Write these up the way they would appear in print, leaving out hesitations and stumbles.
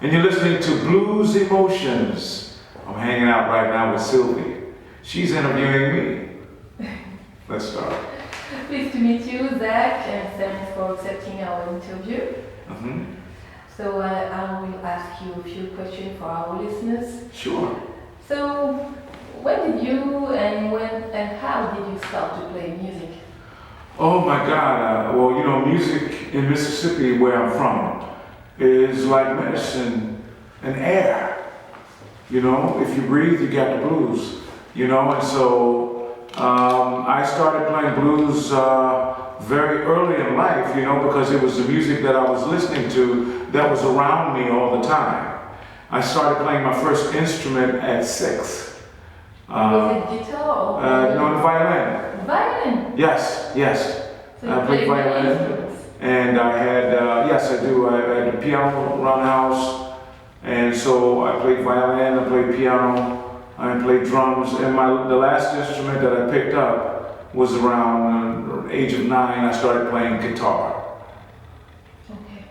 and you're listening to Blues Emotions. I'm hanging out right now with Sylvie. She's interviewing me. Let's start. Pleased to meet you, Zach, and thanks for accepting our interview. So I will ask you a few questions for our listeners. Sure. So, when did you and how did you start to play music? Oh my God, well, you know, music in Mississippi, where I'm from, is like medicine and air. You know, if you breathe, you got the blues. You know, and so I started playing blues very early in life, you know, because it was the music that I was listening to that was around me all the time. I started playing my first instrument at 6. Was it guitar or violin? No, the violin. Violin? Yes. So I played violin. And I had, yes I do, I had the piano around the house. And so I played violin, I played piano, I played drums. And the last instrument that I picked up was around the age of 9, I started playing guitar. Okay.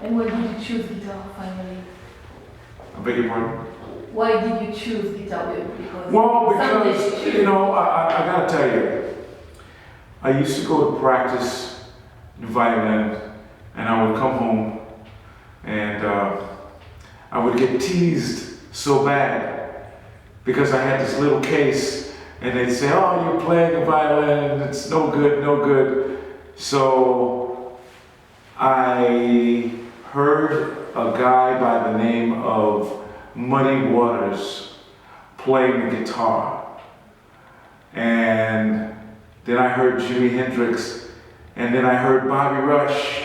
And why did you choose guitar finally? I beg your pardon? Why did you choose guitar? Because you know, I gotta tell you, I used to go to practice the violin, and I would come home, and I would get teased so bad because I had this little case, and they'd say, "Oh, you're playing the violin, it's no good." So I heard a guy by the name of Muddy Waters playing the guitar, and then I heard Jimi Hendrix, and then I heard Bobby Rush,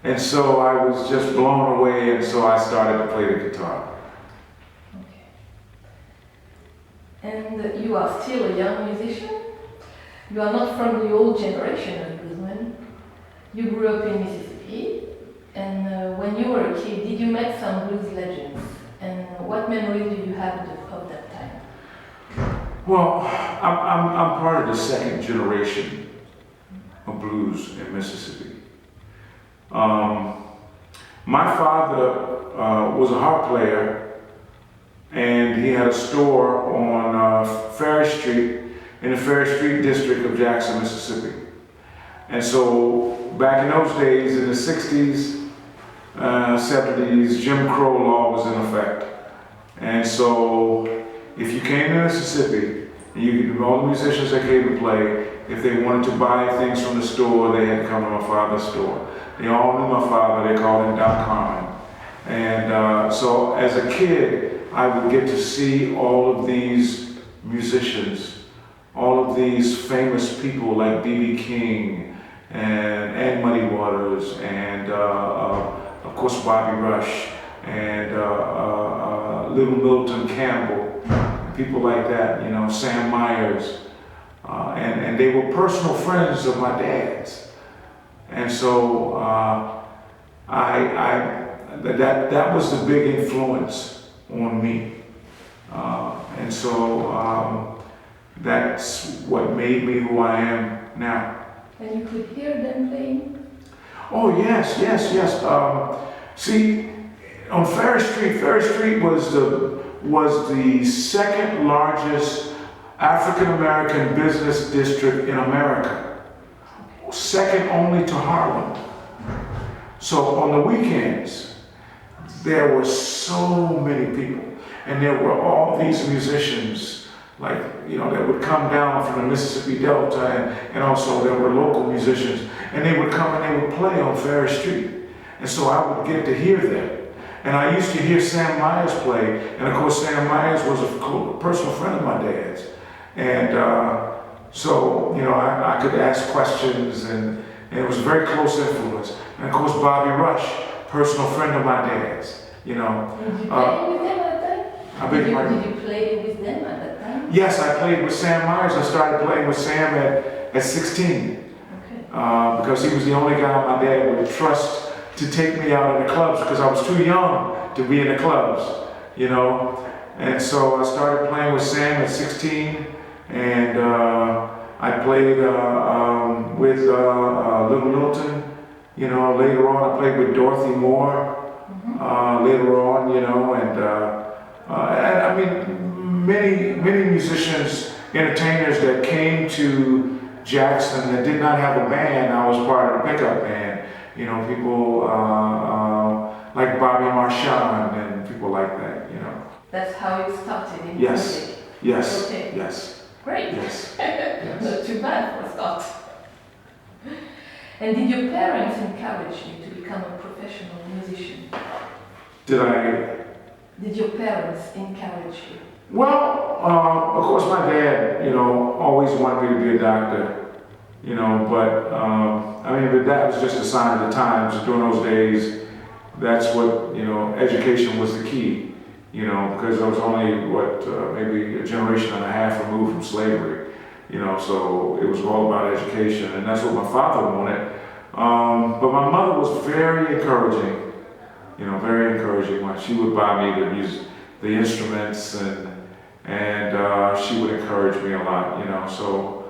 and so I was just blown away, and so I started to play the guitar. Okay. And you are still a young musician? You are not from the old generation of bluesmen. You grew up in Mississippi, and when you were a kid, did you meet some blues legends? And what memories do you have of that time? Well, I'm part of the second generation of blues in Mississippi. My father was a harp player, and he had a store on Ferry Street in the Ferry Street district of Jackson, Mississippi. And so back in those days, in the 60s, 70s, Jim Crow law was in effect. And so if you came to Mississippi, and all the musicians that came to play, if they wanted to buy things from the store, they had to come to my father's store. They all knew my father, they called him Zac Harmon. And so as a kid, I would get to see all of these musicians, all of these famous people like B.B. King and Muddy Waters and of course Bobby Rush and Little Milton Campbell, people like that, you know, Sam Myers, and they were personal friends of my dad's, and so that was the big influence on me, and so that's what made me who I am now. And you could hear them playing? Oh yes. See, on Ferry Street was the second largest African American business district in America, second only to Harlem. So on the weekends, there were so many people, and there were all these musicians, like, you know, that would come down from the Mississippi Delta, and also there were local musicians, and they would come and they would play on Ferry Street. And so I would get to hear them. And I used to hear Sam Myers play, and of course Sam Myers was a personal friend of my dad's. And so, you know, I could ask questions, and it was a very close influence. And of course Bobby Rush, personal friend of my dad's, you know. Did you play with them at that time? Did you play with them at that time? Yes, I played with Sam Myers. I started playing with Sam at 16. Okay. Because he was the only guy my dad would trust to take me out in the clubs, because I was too young to be in the clubs, you know. And so I started playing with Sam at 16, and I played with Little Milton, you know. Later on I played with Dorothy Moore, later on, you know, and I mean, many musicians, entertainers that came to Jackson that did not have a band. I was part of the pickup band. You know, people like Bobby Marchand and people like that, you know. That's how you started in Yes. music? Yes. Okay. Yes. Great. Yes. Not too bad for a start. And did your parents encourage you to become a professional musician? Did your parents encourage you? Well, of course my dad, you know, always wanted me to be a doctor, you know, but I mean, but that was just a sign of the times. During those days, that's what, you know, education was the key, you know, because I was only, maybe a generation and a half removed from slavery, you know, so it was all about education, and that's what my father wanted. But my mother was very encouraging, you know, very encouraging. When she would buy me the instruments, and she would encourage me a lot, you know. So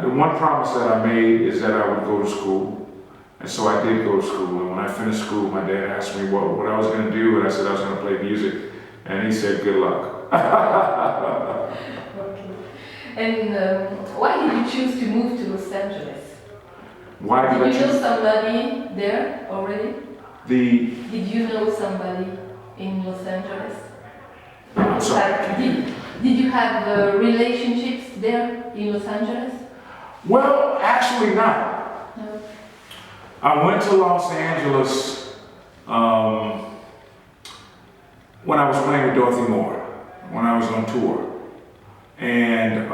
the one promise that I made is that I would go to school, and so I did go to school. And when I finished school, my dad asked me what I was going to do, and I said I was going to play music, and he said, "Good luck." Okay. And why did you choose to move to Los Angeles? Why did I you know choose? somebody there already? Did you know somebody in Los Angeles? I'm sorry. Did you have relationships there in Los Angeles? Well, actually not. No. I went to Los Angeles when I was playing with Dorothy Moore, when I was on tour. And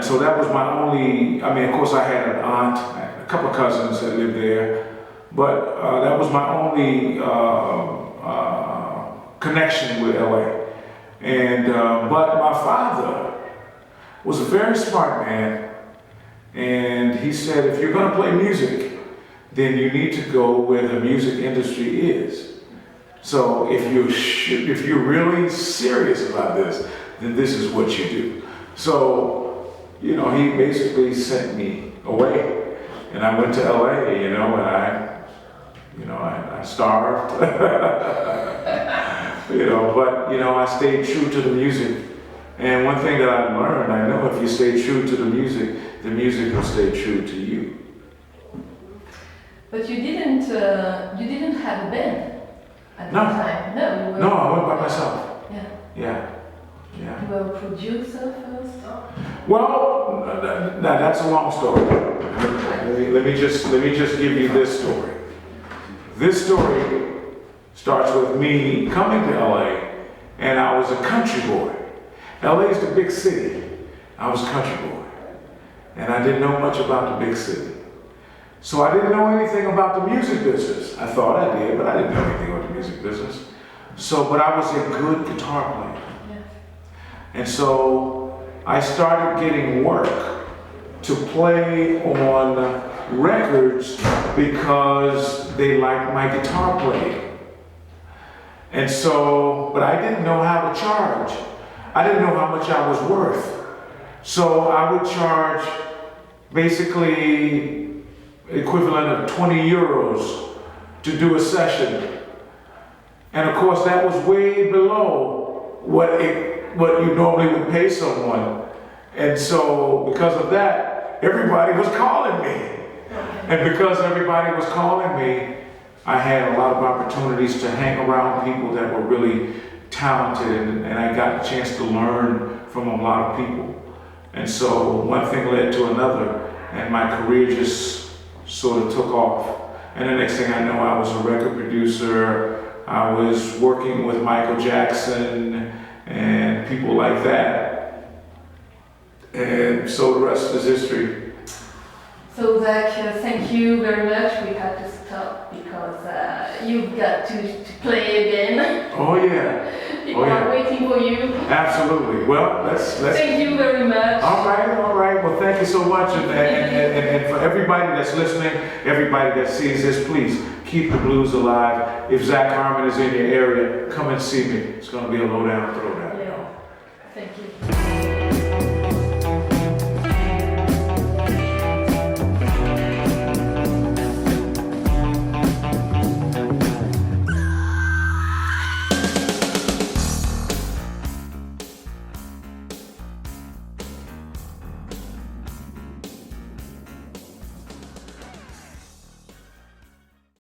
so that was my only, I mean, of course I had an aunt, a couple of cousins that lived there, but that was my only connection with LA. But my father was a very smart man, and he said, if you're going to play music, then you need to go where the music industry is. So if you're really serious about this, then this is what you do. So, you know, he basically sent me away, and I went to LA, you know, and I starved, you know, but, you know, I stayed true to the music. And one thing that I learned, I know if you stay true to the music will stay true to you. But you didn't have a band at No. the time. No, you were. No, I went by myself. Yeah. Yeah. You were a producer first. Well, that's a long story. Let me just give you this story. This story starts with me coming to LA, and I was a country boy. LA is the big city. I was a country boy, and I didn't know much about the big city. So I didn't know anything about the music business. I thought I did, but I didn't know anything about the music business. But I was a good guitar player. And so I started getting work to play on records because they liked my guitar playing. And so, but I didn't know how to charge. I didn't know how much I was worth. So I would charge basically equivalent of 20 euros to do a session. And of course that was way below what you normally would pay someone. And so because of that, everybody was calling me. And because everybody was calling me, I had a lot of opportunities to hang around people that were really talented, and I got a chance to learn from a lot of people. And so one thing led to another, and my career just sort of took off. And the next thing I know, I was a record producer. I was working with Michael Jackson and people like that. And so the rest is history. So Zac, thank you very much. We had to stop because you've got to play again. Oh yeah. People are waiting for you. Absolutely. Well, let's. Thank you very much. All right. Well, thank you so much, and for everybody that's listening, everybody that sees this, please keep the blues alive. If Zac Harmon is in your area, come and see me. It's going to be a low down, throwdown. Yeah. Thank you.